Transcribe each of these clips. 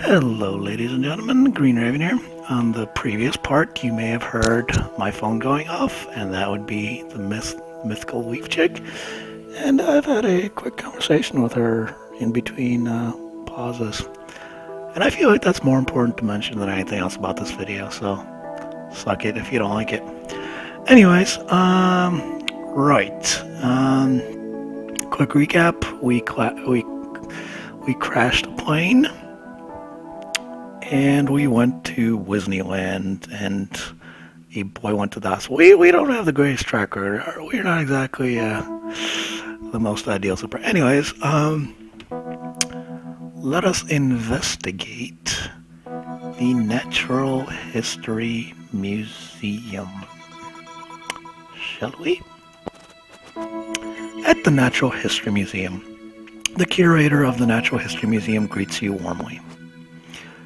Hello, ladies and gentlemen. Green Raven here. On the previous part, you may have heard my phone going off, and that would be the mythical leaf chick. And I've had a quick conversation with her in between pauses. And I feel like that's more important to mention than anything else about this video, so suck it if you don't like it. Anyways, quick recap. We crashed a plane. And we went to Disneyland, and a boy went to the hospital. We don't have the greatest track record. We're not exactly the most ideal super. Anyways, let us investigate the Natural History Museum, shall we? At the Natural History Museum, the curator of the Natural History Museum greets you warmly.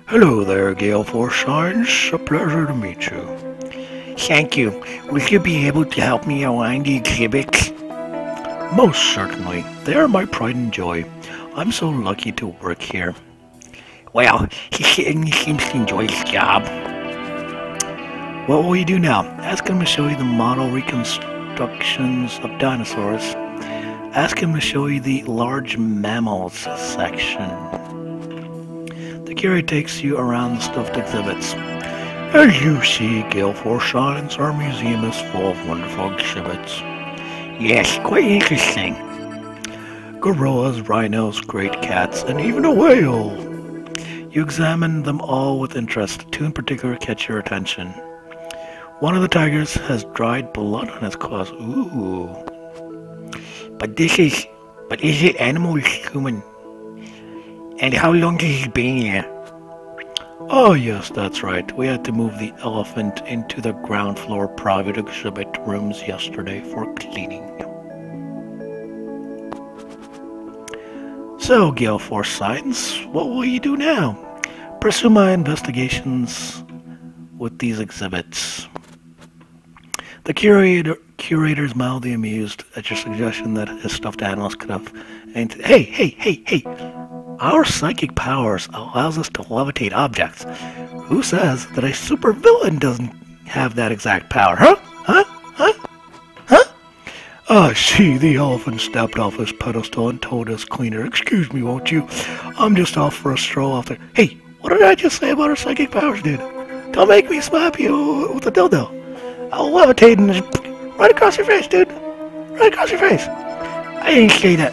Hello there, Gale Forsyth. A pleasure to meet you. Thank you. Will you be able to help me around the exhibits? Most certainly. They are my pride and joy. I'm so lucky to work here. Well, he certainly seems to enjoy his job. What will you do now? Ask him to show you the model reconstructions of dinosaurs. Ask him to show you the large mammals section. The curator takes you around the stuffed exhibits. As you see, Gale Forsyth, our museum is full of wonderful exhibits. Yes, quite interesting. Gorillas, rhinos, great cats, and even a whale. You examine them all with interest. Two in particular catch your attention. One of the tigers has dried blood on his claws. Ooh. But is it animal or human? And how long has he been here? Oh yes, that's right. We had to move the elephant into the ground floor private exhibit rooms yesterday for cleaning. So, Gale Forsyth, what will you do now? Pursue my investigations with these exhibits. The curator's mildly amused at your suggestion that his stuffed animals could have... Hey! Our psychic powers allows us to levitate objects. Who says that a supervillain doesn't have that exact power, huh? I see, the elephant stepped off his pedestal and told his cleaner, excuse me, won't you? I'm just off for a stroll off there. Hey, what did I just say about our psychic powers, dude? Don't make me slap you with a dildo. I'll levitate and right across your face, dude. Right across your face. I didn't say that.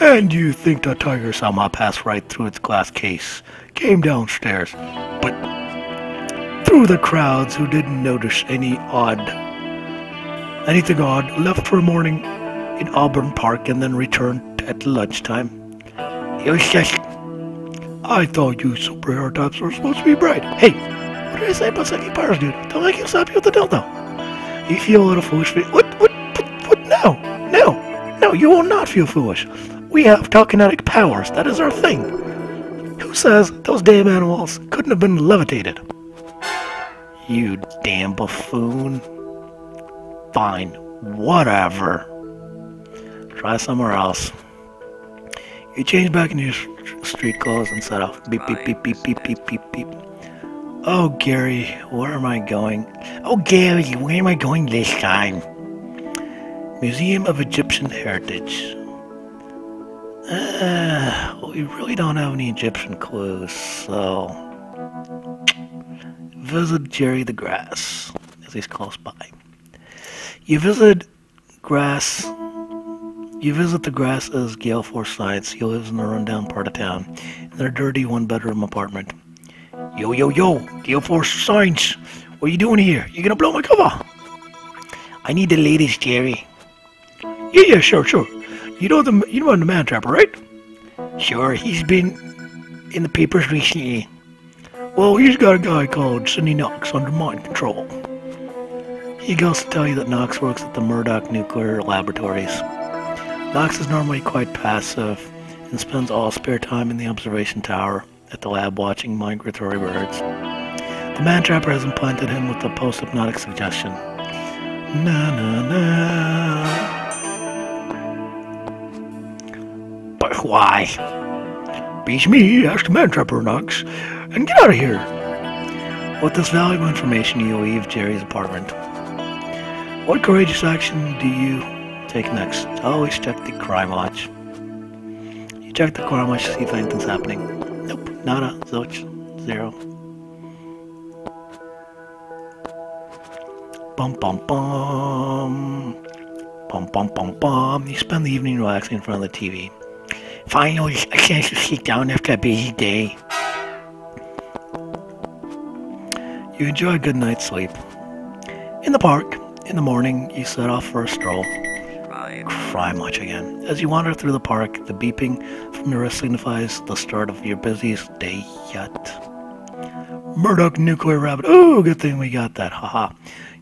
And you think the tiger saw my pass right through its glass case, came downstairs, but through the crowds who didn't notice anything odd, left for a morning in Auburn Park and then returned at lunchtime. It was just... I thought you superhero types were supposed to be bright. Hey, what did I say about psychic powers, dude? Don't make you slap you with the dildo. You feel a little foolish. What? No, you will not feel foolish. We have telekinetic powers. That is our thing. Who says those damn animals couldn't have been levitated? You damn buffoon. Fine. Whatever. Try somewhere else. You change back into your street clothes and set off. Beep, beep, beep, beep, beep, beep, beep, beep. Oh, Gary, where am I going? Oh, Gary, where am I going this time? Museum of Egyptian Heritage. We really don't have any Egyptian clues, so... Visit Jerry the Grass, as he's close by. You visit the Grass as Gale Forsyth. He lives in the rundown part of town, in a dirty one-bedroom apartment. Yo, Gale Forsyth, what are you doing here? You gonna blow my cover? I need the latest, Jerry. Yeah, sure. You know the man trapper, right? Sure, he's been in the papers recently. Well, he's got a guy called Sidney Knox under mind control. He goes to tell you that Knox works at the Murdoch Nuclear Laboratories. Knox is normally quite passive and spends all spare time in the observation tower at the lab watching migratory birds. The man trapper has implanted him with a post-hypnotic suggestion. Na. But why? Beats me, ask the man-trapper Knox, and get out of here. With this valuable information, you leave Jerry's apartment. What courageous action do you take next? Always check the crime watch. You check the crime watch to see if anything's happening. Nope, nada, zilch, zero. Bum bum bum. Bum bum bum bum. You spend the evening relaxing in front of the TV. Finally, a chance to sit down after a busy day. You enjoy a good night's sleep. In the park, in the morning, you set off for a stroll. Crime watch again. As you wander through the park, the beeping from your wrist signifies the start of your busiest day yet. Murdoch nuclear rabbit. Oh, good thing we got that. Haha.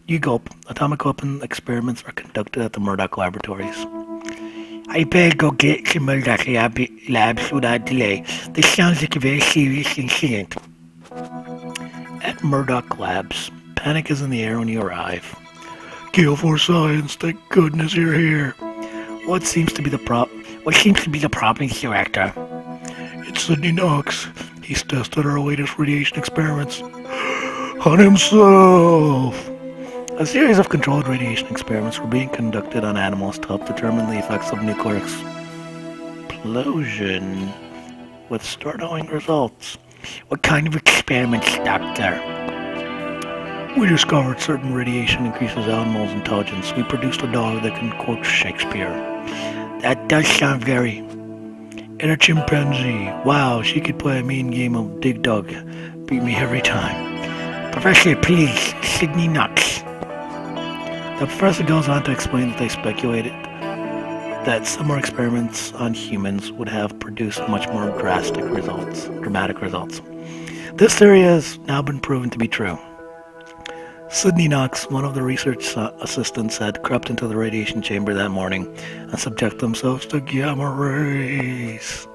You gulp. Atomic weapon experiments are conducted at the Murdoch laboratories. I better go get to Murdoch labs without delay. This sounds like a very serious incident. At Murdoch Labs, panic is in the air when you arrive. Gale for science, thank goodness you're here. What seems to be the problem, Director? It's Sidney Knox. He's tested our latest radiation experiments on himself. A series of controlled radiation experiments were being conducted on animals to help determine the effects of nuclear explosion, with startling results. What kind of experiments, Doctor? We discovered certain radiation increases animals' intelligence. We produced a dog that can quote Shakespeare. That does sound very... And a chimpanzee. Wow, she could play a mean game of dig dug. Beat me every time. Professor, please, Sidney Knox. The professor goes on to explain that they speculated that similar experiments on humans would have produced much more dramatic results. This theory has now been proven to be true. Sidney Knox, one of the research assistants, had crept into the radiation chamber that morning and subjected themselves to gamma rays.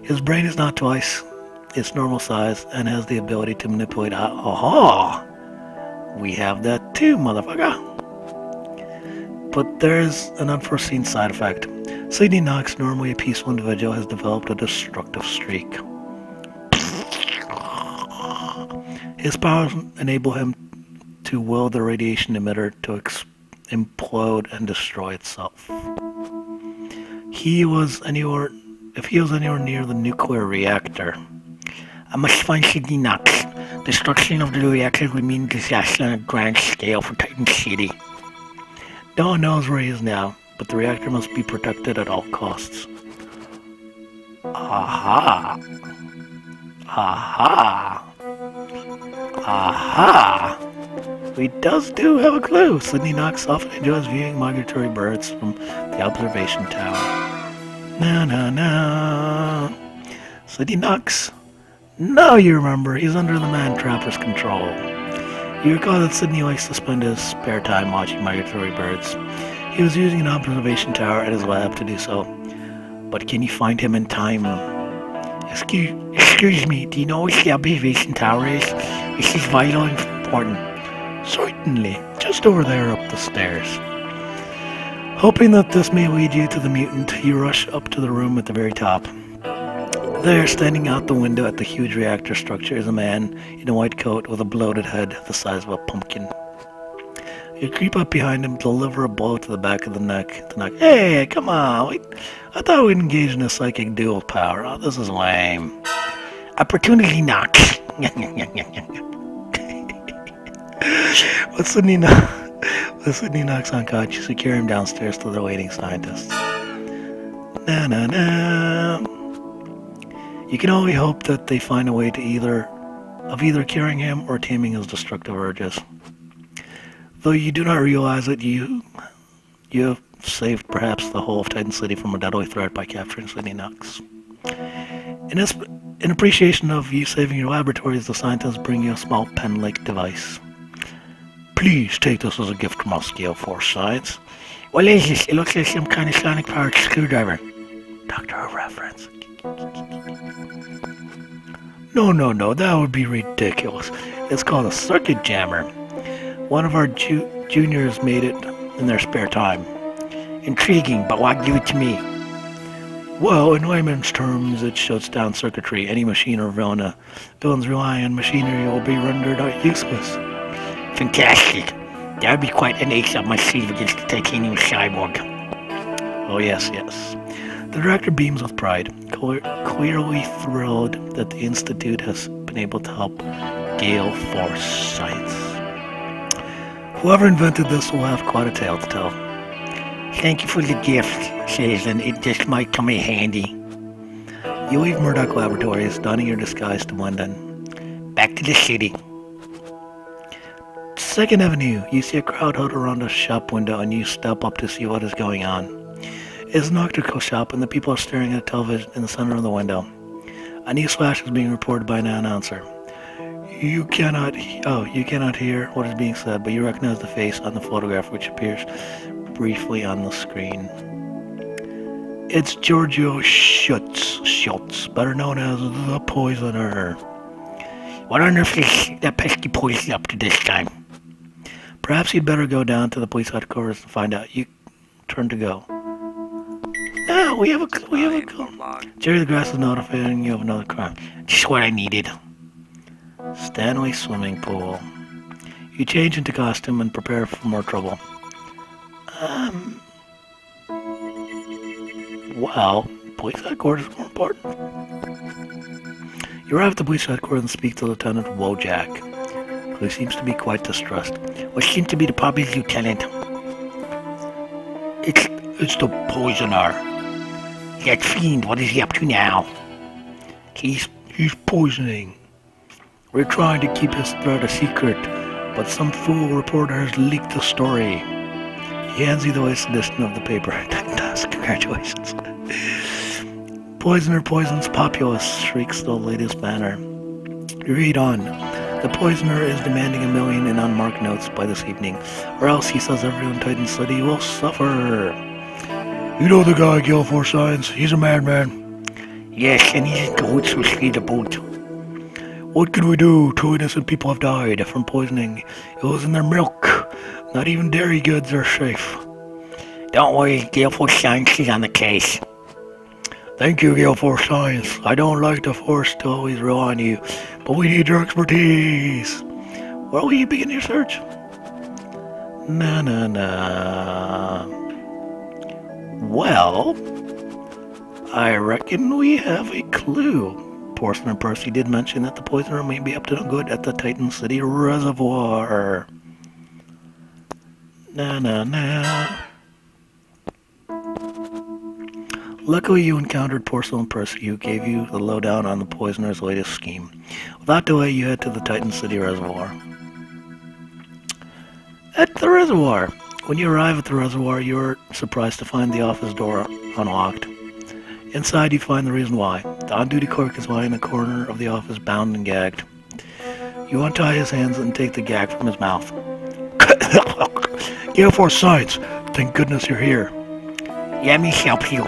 His brain is not twice its normal size and has the ability to manipulate... We have that too, motherfucker! But there's an unforeseen side effect. Sidney Knox, normally a peaceful individual, has developed a destructive streak. His powers enable him to will the radiation emitter to implode and destroy itself. If he was anywhere near the nuclear reactor, I must find Sidney Knox. Destruction of the reactor would mean disaster on a grand scale for Titan City. No one knows where he is now, but the reactor must be protected at all costs. Aha! Aha! Aha! We do have a clue. Sidney Knox often enjoys viewing migratory birds from the observation tower. No. Sidney Knox. Now you remember, he's under the man-trapper's control. You recall that Sidney likes to spend his spare time watching migratory birds. He was using an observation tower at his lab to do so. But can you find him in time? Excuse me, do you know what the observation tower is? This is vital and important. Certainly, just over there up the stairs. Hoping that this may lead you to the mutant, you rush up to the room at the very top. There, standing out the window at the huge reactor structure, is a man in a white coat with a bloated head the size of a pumpkin. You creep up behind him, deliver a blow to the back of the neck. Hey, come on, wait. I thought we'd engage in a psychic duel power. Oh, this is lame. Opportunity knock. When Sidney knocks unconscious, secure him downstairs to the waiting scientists. You can only hope that they find a way to either curing him or taming his destructive urges. Though you do not realize it, you have saved perhaps the whole of Titan City from a deadly threat by capturing Sidney Knox. In appreciation of you saving your laboratories, the scientists bring you a small pen-like device. Please take this as a gift from us, Gale Force Science. What is this? It looks like some kind of sonic-powered screwdriver. Doctor of reference. No, that would be ridiculous. It's called a circuit jammer. One of our juniors made it in their spare time. Intriguing, but why give it to me? Well, in layman's terms, it shuts down circuitry. Any machine or villains relying on machinery will be rendered useless. Fantastic. That would be quite an ace up my sleeve against the titanium cyborg. Oh, yes, yes. The director beams with pride, clearly thrilled that the Institute has been able to help Gale Force Science. Whoever invented this will have quite a tale to tell. Thank you for the gift, citizen. It just might come in handy. You leave Murdoch Laboratories, donning your disguise to blend in. Back to the city. 2nd Avenue, you see a crowd huddled around a shop window and you step up to see what is going on. It's an electrical shop and the people are staring at a television in the center of the window. A news flash is being reported by an announcer. You cannot hear what is being said, but you recognize the face on the photograph which appears briefly on the screen. It's Giorgio Schultz, better known as the Poisoner. What on earth is that pesky poison up to this time? Perhaps you'd better go down to the police headquarters and find out. You turn to go. No, we have a call. Jerry the Grass is notifying you of another crime. Just what I needed. Stanley swimming pool. You change into costume and prepare for more trouble. Well, police headquarters is more important. You arrive at the police headquarters and speak to Lieutenant Wojak, who seems to be quite distressed. What seems to be the problem, Lieutenant? It's the Poisoner. That fiend, what is he up to now? He's poisoning. We're trying to keep his threat a secret, but some fool reporter has leaked the story. He hands you the latest edition of the paper. Congratulations. Poisoner poisons populace, shrieks the latest banner. You read on. The Poisoner is demanding $1 million in unmarked notes by this evening, or else he says everyone in Titan City will suffer. You know the guy, Gale Force Science. He's a madman. Yes, and he's in cahoots with the boat. What can we do? 2 innocent people have died from poisoning. It was in their milk. Not even dairy goods are safe. Don't worry, Gale Force Science is on the case. Thank you, Gale Force Science. I don't like the Force to always rely on you, but we need your expertise. Where will you begin your search? Well, I reckon we have a clue. Porcelain and Percy did mention that the Poisoner may be up to no good at the Titan City Reservoir. Luckily, you encountered Porcelain Percy, who gave you the lowdown on the Poisoner's latest scheme. Without delay, you head to the Titan City Reservoir. At the reservoir. When you arrive at the reservoir, you're surprised to find the office door unlocked. Inside, you find the reason why. The on-duty clerk is lying in the corner of the office, bound and gagged. You untie his hands and take the gag from his mouth. Gale Force Science, thank goodness you're here. Let me help you.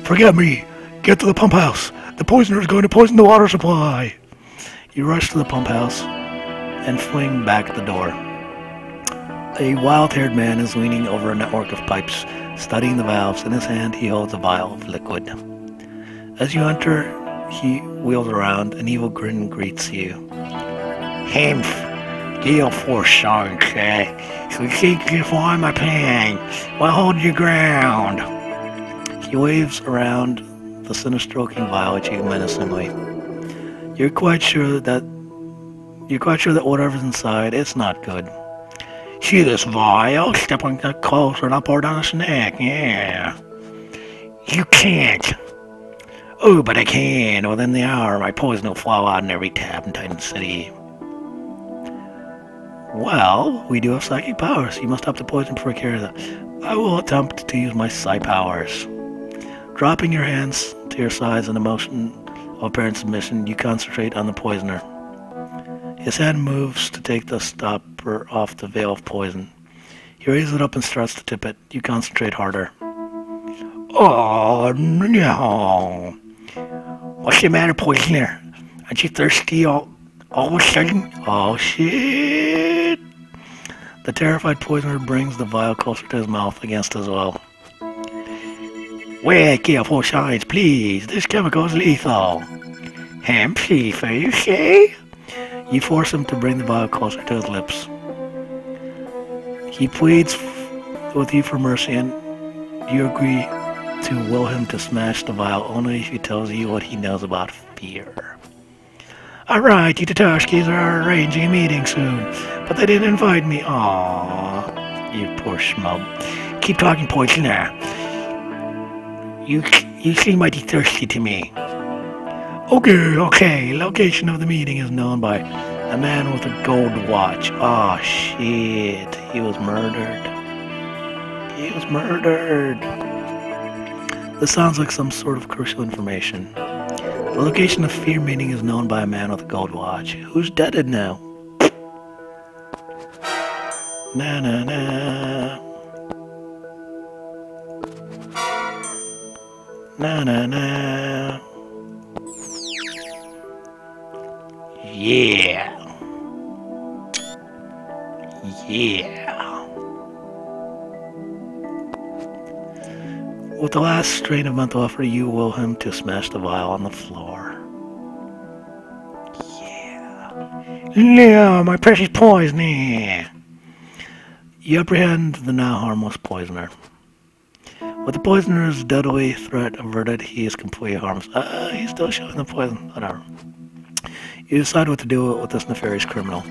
Forget me. Get to the pump house. The Poisoner is going to poison the water supply. You rush to the pump house and fling back the door. A wild-haired man is leaning over a network of pipes, studying the valves. In his hand, he holds a vial of liquid. As you enter, he wheels around. An evil grin greets you. Hemph, Gale Force Science, so you think you follow my plan? Well, hold your ground. He waves around the sinister-looking vial at you menacingly. You're quite sure that whatever's inside, it's not good. See this vial? Step on that closer and I'll pour down a snack, yeah. You can't. Oh, but I can. Within the hour, my poison will flow out in every tap in Titan City. Well, we do have psychic powers. You must stop the poison before I carry them. I will attempt to use my psi powers. Dropping your hands to your sides in a motion of apparent submission, you concentrate on the Poisoner. His hand moves to take the stopper off the veil of poison. He raises it up and starts to tip it. You concentrate harder. Oh, no. What's the matter, Poisoner? Aren't you thirsty all of a sudden? Oh, shit. The terrified Poisoner brings the vial closer to his mouth against his will. Wait, Gale, 4 signs, please. This chemical is lethal. Hemp fever, you say? You force him to bring the vial closer to his lips. He pleads with you for mercy, and you agree to will him to smash the vial only if he tells you what he knows about fear. Alright, you Tatashkis are arranging a meeting soon, but they didn't invite me. Aww, you poor schmub. Keep talking, poisoner. You seem mighty thirsty to me. Okay. Location of the meeting is known by a man with a gold watch. Oh shit, he was murdered. This sounds like some sort of crucial information. The location of fear meeting is known by a man with a gold watch. Who's deaded now? Na na na. Na na na. Yeah. With the last strain of mental effort, you will him to smash the vial on the floor. Yeah. No, my precious poison. You apprehend the now harmless poisoner. With the poisoner's deadly threat averted, he is completely harmless. He's still showing the poison. Whatever. You decide what to do with this nefarious criminal.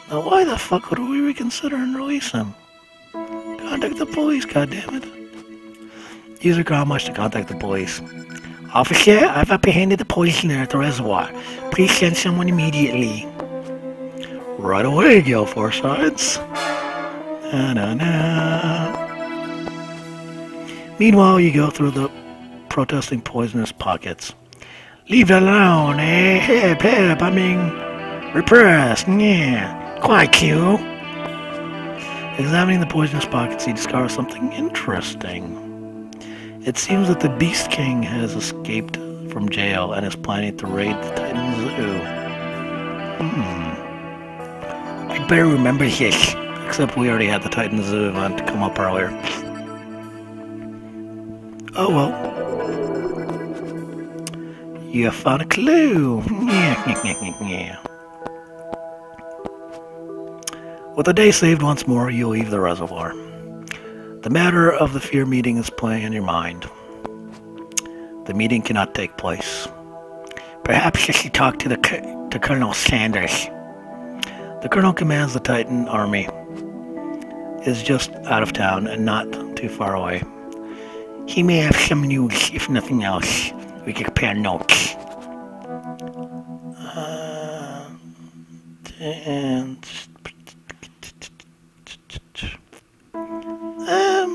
Now, why the fuck would we reconsider and release him? Contact the police, goddammit. Use your ground much to contact the police. Officer, I've apprehended the poisoner at the reservoir. Please send someone immediately. Right away, Gale Forsyths. Meanwhile, you go through the protesting poisoner's pockets. Leave it alone, eh? Help, I'm being repressed, yeah. Quite cute. Examining the poisoner's pockets, he discovers something interesting. It seems that the Beast King has escaped from jail and is planning to raid the Titan Zoo. I'd better remember this. Except we already had the Titan Zoo event come up earlier. Oh well. You found a clue. Yeah. With the day saved once more, you leave the reservoir. The matter of the fear meeting is playing in your mind. The meeting cannot take place. Perhaps you should talk to Colonel Sanders. The colonel commands the Titan army. Is just out of town and not too far away. He may have some news, if nothing else. We can compare notes.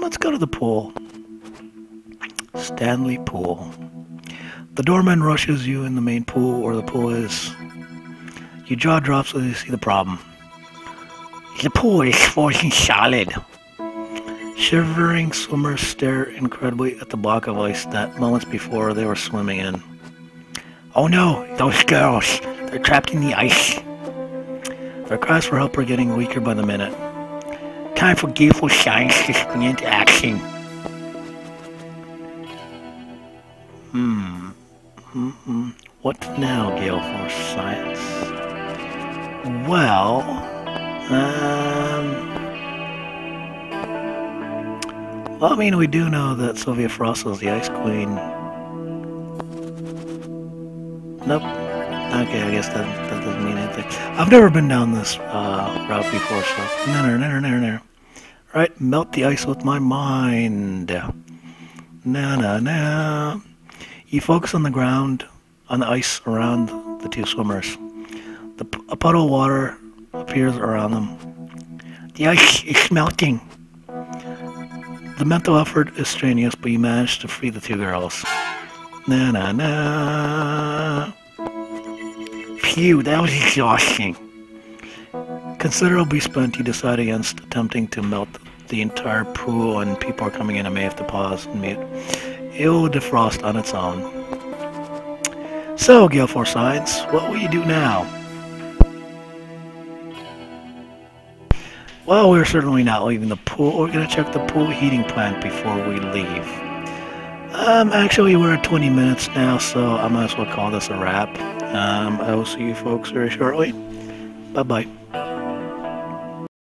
Let's go to the pool. Stanley Pool. The doorman rushes you in the main pool where the pool is. Your jaw drops as you see the problem. The pool is frozen solid. Shivering swimmers stare incredibly at the block of ice that moments before they were swimming in. Oh no, those girls! They're trapped in the ice. Their cries for help are getting weaker by the minute. Time for Gale science to spring into action. What now, Gale Force Science? Well, well, I mean, we do know that Sylvia Frost is the Ice Queen. Nope. Okay, I guess that doesn't mean anything. I've never been down this route before, so no. Right, melt the ice with my mind. No. You focus on the ground, on the ice around the two swimmers. A puddle of water appears around them. The ice is melting. The mental effort is strenuous, but you manage to free the two girls. Na. Phew, that was exhausting. Considerably spent, you decide against attempting to melt the entire pool, and people are coming in and may have to pause and mute. It will defrost on its own. So, Gale Force Science, what will you do now? Well, we're certainly not leaving the pool. We're gonna check the pool heating plant before we leave. Actually, we're at 20 minutes now, so I might as well call this a wrap. I will see you folks very shortly. Bye-bye.